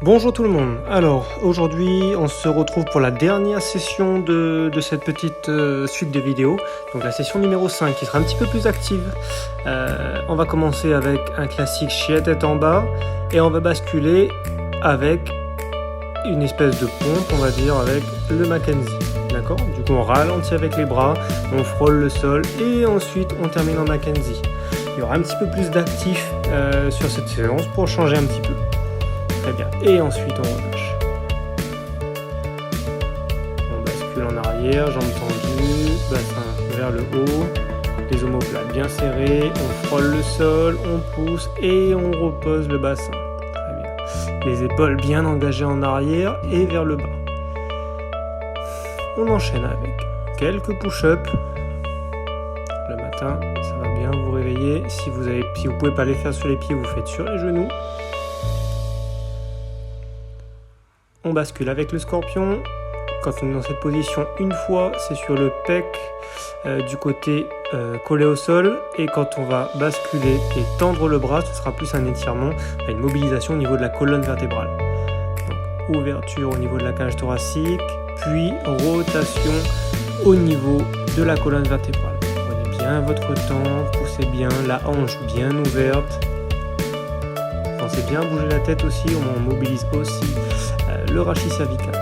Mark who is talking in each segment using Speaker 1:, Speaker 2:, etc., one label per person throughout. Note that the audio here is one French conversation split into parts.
Speaker 1: Bonjour tout le monde. Alors aujourd'hui on se retrouve pour la dernière session de cette petite suite de vidéos. Donc la session numéro 5 qui sera un petit peu plus active. On va commencer avec un classique chien tête en bas et on va basculer avec une espèce de pompe, on va dire, avec le Mackenzie. D'accord ? Du coup on ralentit avec les bras, on frôle le sol et ensuite on termine en Mackenzie. Il y aura un petit peu plus d'actif sur cette séance pour changer un petit peu. Très bien. Et ensuite on relâche. On bascule en arrière, jambes tendues, bassin vers le haut, les omoplates bien serrés, on frôle le sol, on pousse et on repose le bassin. Très bien. Les épaules bien engagées en arrière et vers le bas. On enchaîne avec quelques push-ups. Le matin, ça va bien vous réveiller. Si vous ne pouvez pas les faire sur les pieds, vous faites sur les genoux. On bascule avec le scorpion. Quand on est dans cette position, une fois, c'est sur le pec du côté collé au sol. Et quand on va basculer et tendre le bras, ce sera plus un étirement, une mobilisation au niveau de la colonne vertébrale. Donc, ouverture au niveau de la cage thoracique, puis rotation au niveau de la colonne vertébrale. Prenez bien votre temps, poussez bien, la hanche bien ouverte. Pensez bien à bouger la tête aussi, on mobilise aussi le rachis cervical.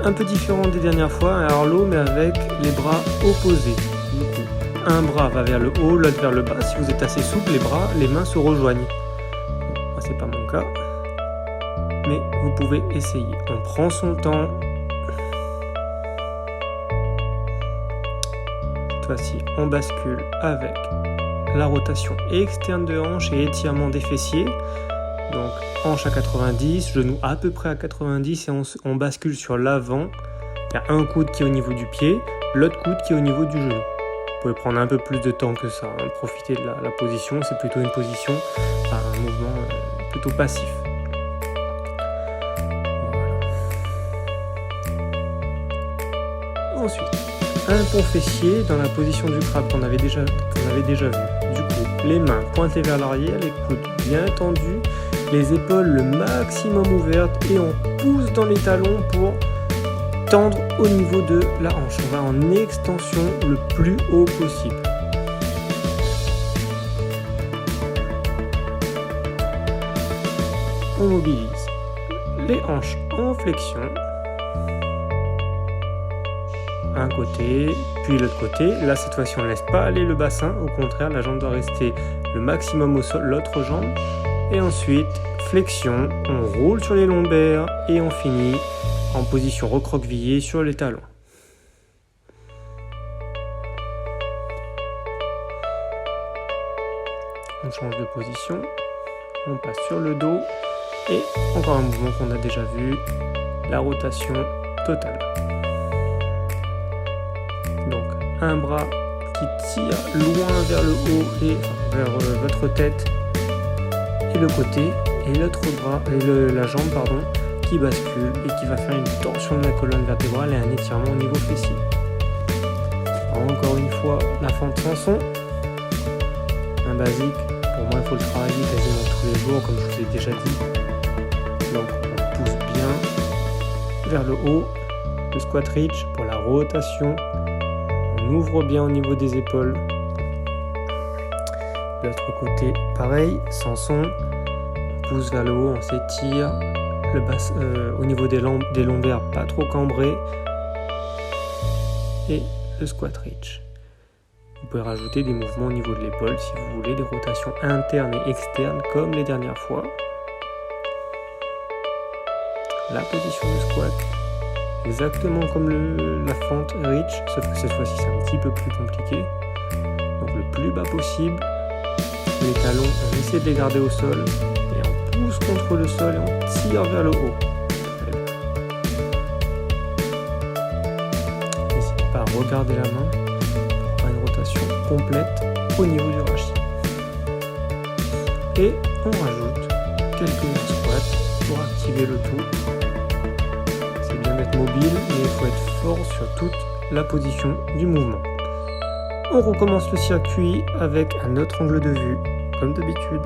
Speaker 1: Un peu différent des dernières fois, un Harlow mais avec les bras opposés. Du coup, un bras va vers le haut, l'autre vers le bas. Si vous êtes assez souple, les mains se rejoignent. Moi, c'est pas mon cas, mais vous pouvez essayer. On prend son temps. Cette fois-ci, on bascule avec la rotation externe de hanche et étirement des fessiers. Donc hanche à 90, genou à peu près à 90 et on bascule sur l'avant. Il y a un coude qui est au niveau du pied, l'autre coude qui est au niveau du genou. Vous pouvez prendre un peu plus de temps que ça, profiter de la position, c'est plutôt une position, un mouvement plutôt passif. Voilà. Ensuite, un pont fessier dans la position du crabe qu'on avait déjà vu. Du coup, les mains pointées vers l'arrière, les coudes bien tendus, les épaules le maximum ouvertes et on pousse dans les talons pour tendre au niveau de la hanche. On va en extension le plus haut possible. On mobilise les hanches en flexion. Un côté, puis l'autre côté. Là, cette fois-ci, on ne laisse pas aller le bassin. Au contraire, la jambe doit rester le maximum au sol, l'autre jambe. Et ensuite, flexion, on roule sur les lombaires et on finit en position recroquevillée sur les talons. On change de position, on passe sur le dos et encore un mouvement qu'on a déjà vu, la rotation totale. Donc un bras qui tire loin vers le haut et vers votre tête et le côté, et l'autre bras et la jambe qui bascule et qui va faire une torsion de la colonne vertébrale et un étirement au niveau fessier. Encore une fois, la fente sans son, un basique. Pour moi, il faut le travailler quasiment tous les jours, comme je vous ai déjà dit. Donc, on pousse bien vers le haut, le squat reach pour la rotation. On ouvre bien au niveau des épaules. L'autre côté, pareil, sans son. On pousse vers le haut, on s'étire. Le bas, au niveau des lombaires, pas trop cambré. Et le squat reach. Vous pouvez rajouter des mouvements au niveau de l'épaule si vous voulez, des rotations internes et externes comme les dernières fois. La position du squat, exactement comme la fente reach, sauf que cette fois-ci c'est un petit peu plus compliqué. Donc le plus bas possible, les talons, on essaie de les garder au sol et on pousse contre le sol et on tire vers le haut. N'hésitez pas à regarder la main pour faire une rotation complète au niveau du rachis. Et on rajoute quelques squats pour activer le tout. C'est bien d'être mobile, mais il faut être fort sur toute la position du mouvement. On recommence le circuit avec un autre angle de vue, comme d'habitude.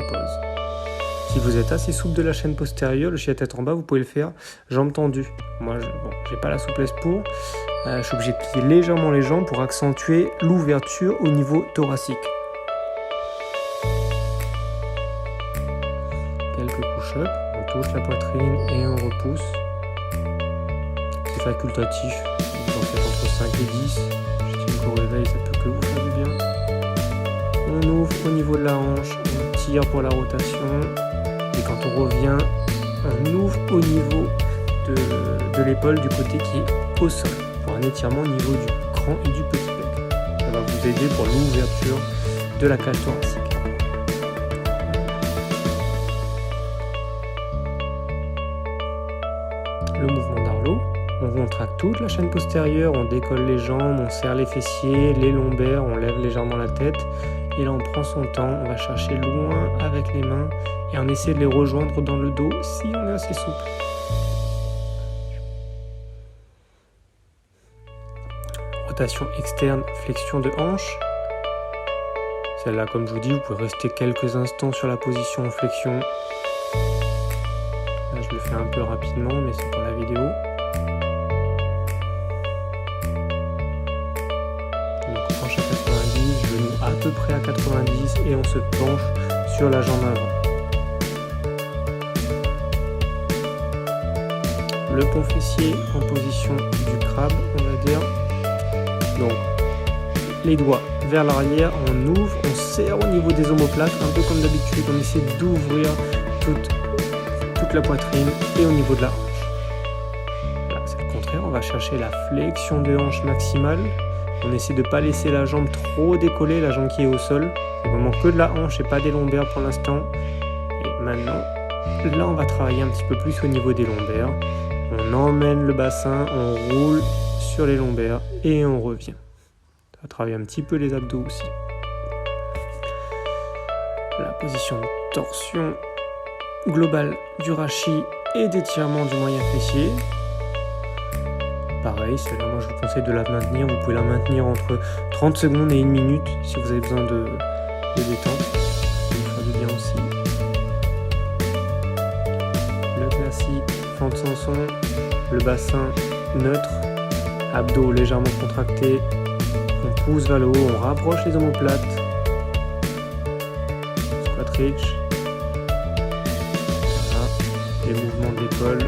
Speaker 1: pose. Si vous êtes assez souple de la chaîne postérieure, le chien tête en bas, vous pouvez le faire jambes tendues. Moi, j'ai pas la souplesse pour. Je suis obligé de plier légèrement les jambes pour accentuer l'ouverture au niveau thoracique. Quelques push-ups, on touche la poitrine et on repousse. C'est facultatif, vous en faites entre 5 et 10. J'estime qu'au réveil, ça peut que vous faire du bien. On ouvre au niveau de la hanche, on tire pour la rotation. Et quand on revient, on ouvre au niveau de l'épaule du côté qui est au sol, pour un étirement au niveau du grand et du petit pec. Ça va vous aider pour l'ouverture de la cage thoracique. Le mouvement d'Arlo, on contracte toute la chaîne postérieure, on décolle les jambes, on serre les fessiers, les lombaires, on lève légèrement la tête. Et là on prend son temps, on va chercher loin avec les mains et on essaie de les rejoindre dans le dos si on est assez souple. Rotation externe, flexion de hanche. Celle-là, comme je vous dis, vous pouvez rester quelques instants sur la position en flexion. Là, je le fais un peu rapidement, mais c'est pour la vidéo. Donc, hanche à 90, genou à peu près à 90 et on se penche sur la jambe avant. Le pont fessier en position du crabe, on va dire. Donc, les doigts vers l'arrière, on ouvre, on serre au niveau des omoplates, un peu comme d'habitude, on essaie d'ouvrir toute la poitrine et au niveau de la hanche. Là, c'est le contraire, on va chercher la flexion de hanche maximale. On essaie de ne pas laisser la jambe trop décoller, la jambe qui est au sol. C'est vraiment que de la hanche et pas des lombaires pour l'instant. Et maintenant, là, on va travailler un petit peu plus au niveau des lombaires. On emmène le bassin, on roule sur les lombaires et on revient. Ça va travailler un petit peu les abdos aussi. La position de torsion globale du rachis et d'étirement du moyen fessier. Pareil, celle-là, moi je vous conseille de la maintenir. Vous pouvez la maintenir entre 30 secondes et 1 minute si vous avez besoin de détente. Ça va faire du bien aussi. Le classique, fente sans son, le bassin neutre, abdos légèrement contractés. On pousse vers le haut, on rapproche les omoplates. Squat reach. Voilà. Les mouvements d'épaule,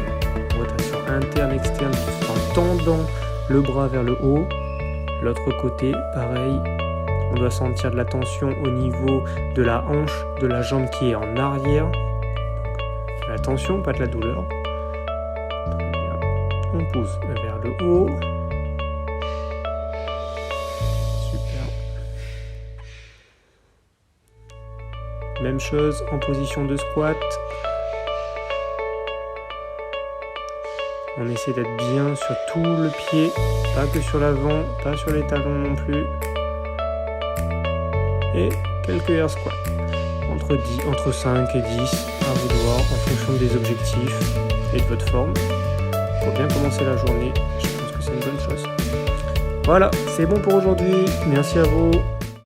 Speaker 1: rotation interne, externe, en tendant le bras vers le haut. L'autre côté, pareil. On doit sentir de la tension au niveau de la hanche, de la jambe qui est en arrière. Donc, la tension, pas de la douleur. Très bien. On pousse vers le haut. Même chose en position de squat. On essaie d'être bien sur tout le pied, pas que sur l'avant, pas sur les talons non plus. Et quelques air squats. Entre 5 et 10, à vous de voir en fonction des objectifs et de votre forme. Pour bien commencer la journée, je pense que c'est une bonne chose. Voilà, c'est bon pour aujourd'hui. Merci à vous.